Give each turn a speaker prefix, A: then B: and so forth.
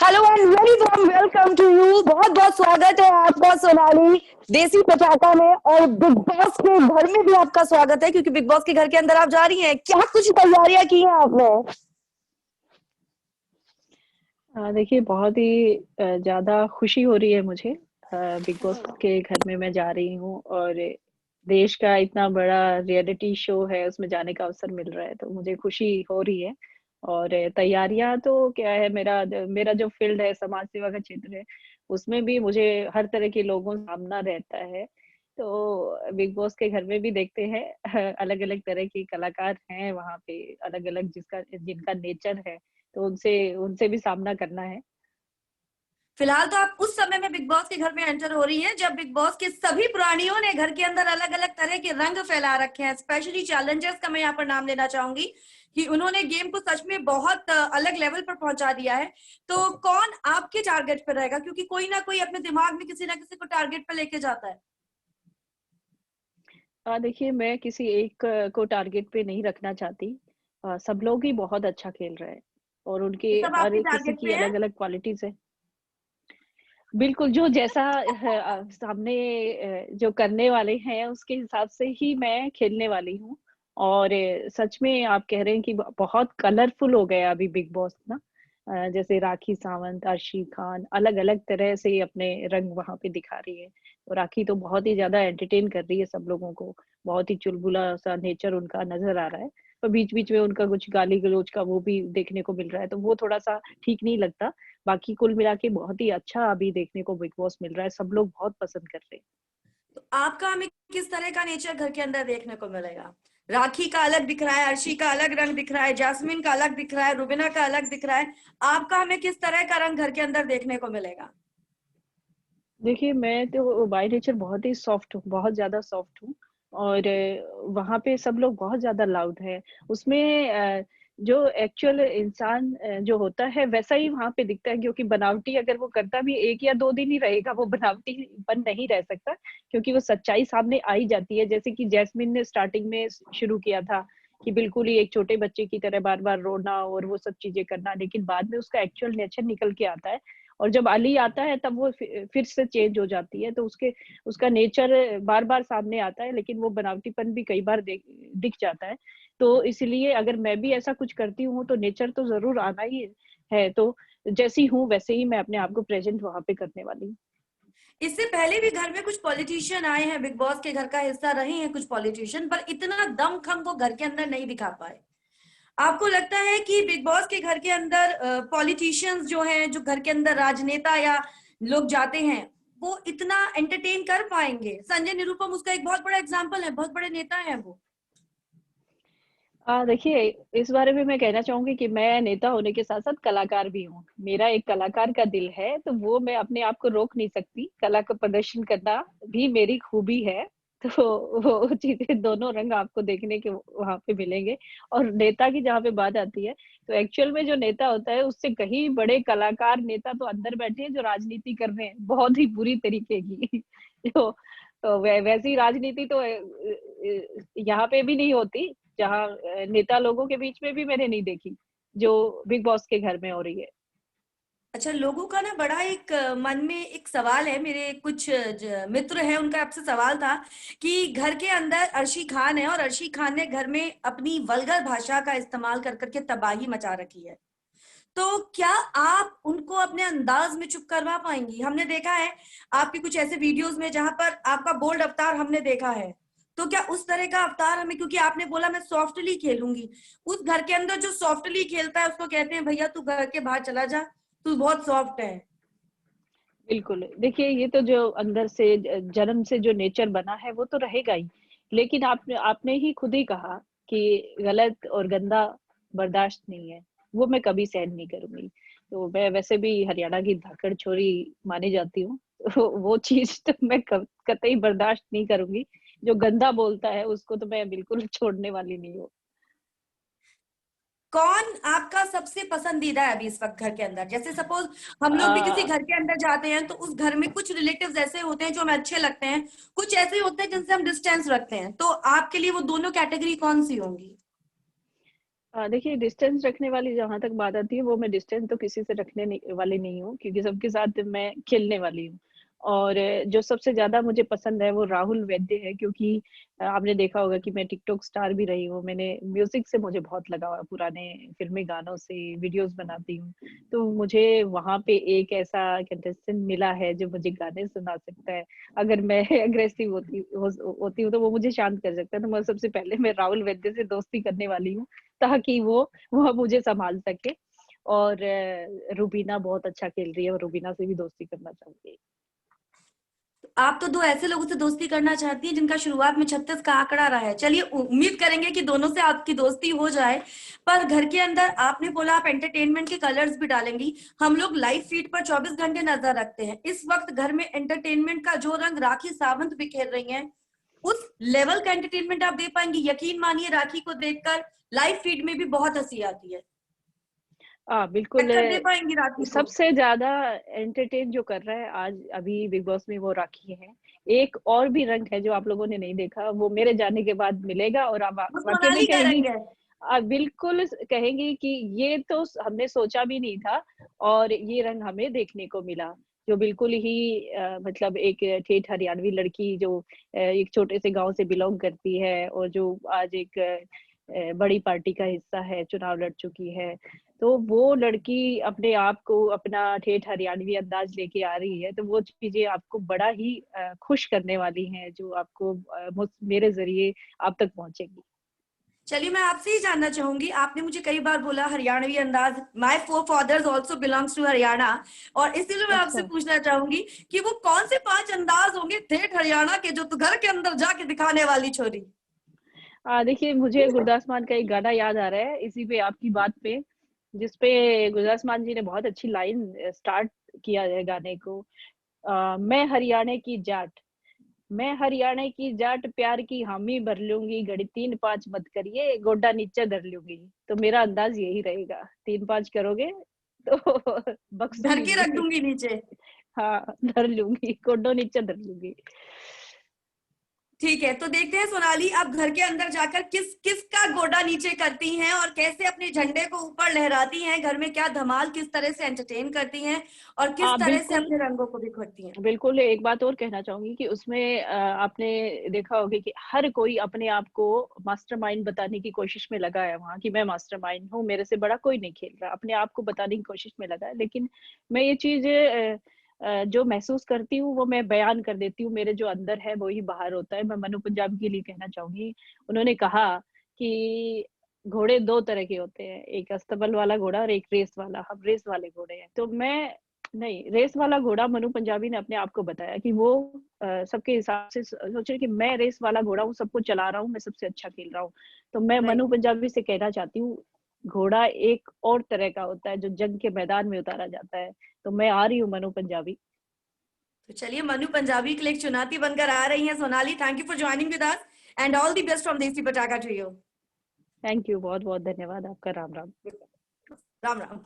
A: Hello and very warm welcome to you. बहुत बहुत स्वागत है आपका सोनाली देसी पटाखा में, और बिग बॉस के घर में भी आपका स्वागत है, क्योंकि बिग बॉस के घर के अंदर आप जा रही हैं। क्या कुछ तैयारियां की हैं आपने?
B: देखिए बहुत ही ज़्यादा खुशी हो रही है मुझे। बिग बॉस के घर में मैं जा रही हूँ और देश का इतना बड़ा रियलिटी शो है, उसमें जाने का अवसर मिल रहा है, तो मुझे खुशी हो रही है। और तैयारियाँ तो क्या है, मेरा जो फ़ील्ड है, समाज सेवा का क्षेत्र है, उसमें भी मुझे हर तरह के लोगों का सामना रहता है। तो बिग बॉस के घर में भी देखते हैं अलग-अलग तरह के कलाकार हैं वहाँ पे, अलग-अलग जिनका नेचर है। तो उनसे उनसे भी सामना करना है।
A: फिलहाल तो आप उस समय में बिग बॉस के घर में एंटर हो रही हैं जब बिग बॉस के सभी प्राणियों ने घर के अंदर अलग अलग तरह के रंग फैला रखे हैं। स्पेशली चैलेंजर्स का मैं यहाँ पर नाम लेना चाहूंगी कि उन्होंने गेम को सच में बहुत अलग लेवल पर पहुंचा दिया है। तो कौन आपके टारगेट पर रहेगा, क्योंकि कोई ना कोई अपने दिमाग में किसी ना किसी को टारगेट पर लेके जाता है।
B: देखिए मैं किसी एक को टारगेट पे नहीं रखना चाहती। सब लोग ही बहुत अच्छा खेल रहे हैं और उनके
A: ये सब
B: हर
A: आपके
B: किसी
A: टारगेट
B: की
A: पे है।
B: अलग-अलग क्वालिटीज़ है। बिल्कुल, जो जैसा सामने जो करने वाले हैं उसके हिसाब से ही मैं खेलने वाली हूँ। और सच में आप कह रहे हैं कि ब बहुत कलरफुल हो गया अभी बिग बॉस ना। जैसे राखी सावंत, अर्शी खान अलग-अलग तरह से अपने रंग वहाँ पे दिखा रही है। तो राखी तो बहुत ही ज़्यादा एंटरटेन कर रही है सब लोगों को, बहुत ही चुलबुला-सा नेचर उनका नज़र आ रहा है। और बीच-बीच में उनका कुछ गाली-गलौज का वो भी देखने को मिल रहा है, तो वो थोड़ा-सा ठीक नहीं लगता। बाकी कुल मिला के बहुत ही अच्छा अभी देखने को बिग बॉस मिल रहा है, सब लोग बहुत पसंद कर रहे हैं।
A: तो आपका हमें किस तरह का नेचर घर के अंदर देखने को मिलेगा? राखी का अलग दिख रहा है, अर्शी का अलग रंग दिख रहा है, जैस्मिन का अलग दिख रहा है, रुबीना का अलग दिख रहा है। आपका हमें किस तरह का रंग घर के अंदर देखने को मिलेगा?
B: देखिए, मैं तो बाय नेचर बहुत ही सॉफ्ट हूँ, बहुत ज़्यादा सॉफ्ट हूँ और वहाँ पे सब लोग बहुत ज़्यादा लाउड हैं। उसमें जो एक्चुअल इंसान जो होता है वैसा ही वहाँ पे दिखता है, क्योंकि बनावटी अगर वो करता भी 1 या 2 दिन ही रहेगा, वो बनावटीपन नहीं रह सकता, क्योंकि वो सच्चाई सामने आ ही जाती है। जैसे कि जैस्मिन ने स्टार्टिंग में शुरू किया था कि बिल्कुल ही एक छोटे बच्चे की तरह बार-बार रोना और वो सब चीज़ें करना, लेकिन बाद में उसका एक्चुअल नेचर निकल के आता है। और जब अली आता है तब वो फिर से चेंज हो जाती है, तो उसका नेचर बार-बार सामने आता है, लेकिन वो बनावटीपन भी कई बार दिख जाता है। तो इसलिए अगर मैं भी ऐसा कुछ करती हूँ तो नेचर तो ज़रूर आना ही है, तो जैसी हूँ वैसे ही मैं अपने आप को प्रेज़ेंट वहाँ पे करने वाली हूँ।
A: इससे पहले भी घर में कुछ पॉलिटिशियन आए हैं, बिग बॉस के घर का हिस्सा रहे हैं कुछ पॉलिटिशियन, पर इतना दमखम वो घर के अंदर नहीं दिखा पाए। आपको लगता है कि बिग बॉस के घर के अंदर पॉलिटिशियंस जो हैं, जो घर के अंदर राजनेता या लोग जाते हैं, वो इतना एंटरटेन कर पाएंगे? संजय निरुपम उसका एक बहुत बड़ा एग्जाम्पल है, बहुत बड़े नेता हैं वो।
B: देखिए, इस बारे में मैं कहना चाहूँगी कि मैं नेता होने के साथ-साथ कलाकार भी हूँ। मेरा एक कलाकार का दिल है, तो वो मैं अपने आप को रोक नहीं सकती। कला का प्रदर्शन करना भी मेरी खूबी है। तो वो चीज़ें दोनों रंग आपको देखने के वहाँ पे मिलेंगे। और नेता की जहाँ पे बात आती है, तो एक्चुअल में जो नेता होता है, उससे कहीं बड़े कलाकार नेता तो अंदर बैठे हैं, जो राजनीति कर रहे हैं, बहुत ही बुरी तरीके की। जो वैसी राजनीति तो यहाँ पे भी नहीं होती। जहाँ नेता लोगों के बीच में भी मैंने नहीं देखी, जो बिग बॉस के घर में हो रही है।
A: अच्छा, लोगों का ना बड़ा एक मन में एक सवाल है, मेरे कुछ मित्र हैं, उनका आपसे सवाल था कि घर के अंदर अर्शी खान है और अर्शी खान ने घर में अपनी वल्गर भाषा का इस्तेमाल कर करके तबाही मचा रखी है। तो क्या आप उनको अपने अंदाज में चुप करवा पाएंगी? हमने देखा है आपके कुछ ऐसे वीडियोस में जहां पर आपका बोल्ड अवतार हमने देखा है। तो क्या उस तरह का अवतार हमें, क्योंकि आपने बोला मैं सॉफ्टली खेलूंगी, उस घर के अंदर जो सॉफ्टली खेलता है उसको कहते हैं भैया तू घर के बाहर चला जा, तू बहुत सॉफ्ट है।
B: बिल्कुल, देखिए ये तो जो अंदर से जन्म से जो नेचर बना है वो तो रहेगा ही। लेकिन आपने आपने ही खुद ही कहा कि गलत और गंदा बर्दाश्त नहीं है, वो मैं कभी सहन नहीं करूँगी। तो मैं वैसे भी हरियाणा की धाकड़ छोरी मानी जाती हूँ, तो वो चीज़ तो मैं कतई बर्दाश्त नहीं करूँगी। जो गंदा बोलता है उसको तो मैं बिल्कुल छोड़ने वाली नहीं हूँ।
A: कौन आपका सबसे पसंदीदा है अभी इस वक्त घर के अंदर? जैसे सपोज हम लोग भी किसी
B: अ
A: घर के अंदर जाते हैं तो उस घर में कुछ रिलेटिव्स ऐसे होते हैं जो हमें अच्छे लगते हैं, कुछ ऐसे होते हैं जिनसे हम डिस्टेंस रखते हैं। तो आपके लिए वो दोनों कैटेगरी कौन सी होंगी?
B: देखिए डिस्टेंस रखने वाली जहाँ तक बात आती है, वो मैं डिस्टेंस तो किसी से रखने नहीं वाली नहीं हूँ, क्योंकि सबके साथ मैं खेलने वाली हूँ। और जो सबसे ज़्यादा मुझे पसंद है वो राहुल वैद्य है, क्योंकि आपने देखा होगा कि मैं टिकटॉक स्टार भी रही हूँ। मैंने म्यूज़िक से मुझे बहुत लगाव है, पुराने फ़िल्मी गानों से वीडियोज़ बनाती हूँ। तो मुझे वहाँ पे एक ऐसा कंटेस्टेंट मिला है जो मुझे गाने सुना सकता है। अगर मैं एग्रेसिव होती हूँ तो वो मुझे शांत कर सकता है। तो मैं सबसे पहले मैं राहुल वैद्य से दोस्ती करने वाली हूँ। ताकि वो मुझे सँभाल सके। और रूबीना बहुत अच्छा खेल रही है और रूबीना से भी दोस्ती करना चाहूँगी।
A: आप तो दो ऐसे लोगों से दोस्ती करना चाहती हैं जिनका शुरुआत में 36 का आंकड़ा रहा है। चलिए उम्मीद करेंगे कि दोनों से आपकी दोस्ती हो जाए। पर घर के अंदर आपने बोला आप एंटरटेनमेंट के कलर्स भी डालेंगी। हम लोग लाइव फीड पर 24 घंटे नजर रखते हैं। इस वक्त घर में एंटरटेनमेंट का जो रंग राखी सावंत बिखेर रही हैं, उस लेवल का एंटरटेनमेंट आप दे पाएंगी? यकीन मानिए राखी को देखकर लाइव फीड में भी बहुत हंसी आती है।
B: बिल्कुल।
A: टक्कर दे पाएंगी राखी को?
B: सबसे ज़्यादा एंटरटेन जो कर रहा है आज अभी बिग बॉस में वो राखी है। एक और भी रंग है जो आप लोगों ने नहीं देखा, वो मेरे जाने के बाद मिलेगा और आप
A: वो
B: वाक़ई में
A: सोनाली का
B: कहेंगी।
A: रंग है।
B: बिल्कुल कहेंगी कि ये तो हमने सोचा भी नहीं था और ये रंग हमें देखने को मिला। जो बिल्कुल ही मतलब एक ठेठ हरियाणवी लड़की जो एक छोटे से गाँव से बिलॉन्ग करती है और जो आज एक बड़ी पार्टी का हिस्सा है, चुनाव लड़ चुकी है। तो वो लड़की अपने आप को अपना ठेठ हरियाणवी अंदाज़ लेके आ रही है, तो वो चीज़ें आपको बड़ा ही खुश करने वाली हैं, जो आपको मेरे ज़रिए आप तक पहुँचेंगी।
A: चलिए मैं आपसे ही जानना चाहूंगी, आपने मुझे कई बार बोला हरियाणवी अंदाज, my forefathers also belongs to Haryana, और इसीलिए मैं आपसे
B: अच्छा।
A: पूछना चाहूंगी कि वो कौन से 5 अंदाज होंगे ठेठ हरियाणा के जो तू घर के अंदर जाके दिखाने वाली छोरी?
B: देखिए मुझे गुरदास मान का एक गाना याद आ रहा है इसी पे आपकी बात पे, जिस पे गुरदास मान जी ने बहुत अच्छी लाइन स्टार्ट किया है गाने को। मैं हरियाणे की जाट, मैं हरियाणे की जाट प्यार की हामी भर लूँगी, घड़ी 3-5 मत करिए, गोडा नीचे धर लूँगी। तो मेरा अंदाज़ यही रहेगा, 3-5 करोगे तो
A: धर
B: बख्शूँगी
A: के रख
B: नहीं।
A: दूंगी नीचे।
B: हाँ, धर लूँगी, गोडों नीचे धर लूँगी।
A: ठीक है, तो देखते हैं सोनाली आप घर के अंदर जाकर किस किसका गोडा नीचे करती हैं और कैसे अपने झंडे को ऊपर लहराती हैं, घर में क्या धमाल, किस तरह से एंटरटेन करती हैं और किस तरह से
B: बिल्कुल।
A: अपने रंगों को बिखरती हैं।
B: बिल्कुल, एक बात और कहना चाहूँगी कि उसमें आपने देखा होगा कि हर कोई अपने आप को मास्टरमाइंड बताने की कोशिश में लगा है वहाँ कि मैं मास्टरमाइंड हूँ, मेरे से बड़ा कोई नहीं खेल रहा। अपने आप को बताने की कोशिश में लगा है, लेकिन मैं ये चीज़ जो महसूस करती हूँ, वो मैं बयान कर देती हूँ। मेरे जो अंदर है, वो ही बाहर होता है। मैं मनु पंजाबी के लिए कहना चाहूँगी, उन्होंने कहा कि घोड़े 2 तरह के होते हैं, एक अस्तबल वाला घोड़ा और एक रेस वाला। हम रेस वाले घोड़े हैं। तो मैं नहीं, रेस वाला घोड़ा मनु पंजाबी ने अपने आप को बताया कि वो सबके हिसाब से सोचे कि मैं रेस वाला घोड़ा हूँ, सबको चला रहा हूँ, मैं सबसे अच्छा खेल रहा हूँ। तो मैं
A: राइट।
B: मनु पंजाबी से कहना चाहती हूँ, घोड़ा एक और तरह का होता है, जो जंग के मैदान में उतारा जाता है। तो मैं आ रही हूँ मनु पंजाबी।
A: तो चलिए मनु पंजाबी के लिए एक चुनौती बनकर आ रही हैं Sonali. Thank you for joining with us and all the best from देसी पटाखा टू यू।
B: थैंक यू, बहुत-बहुत धन्यवाद आपका। राम-राम।
A: राम राम।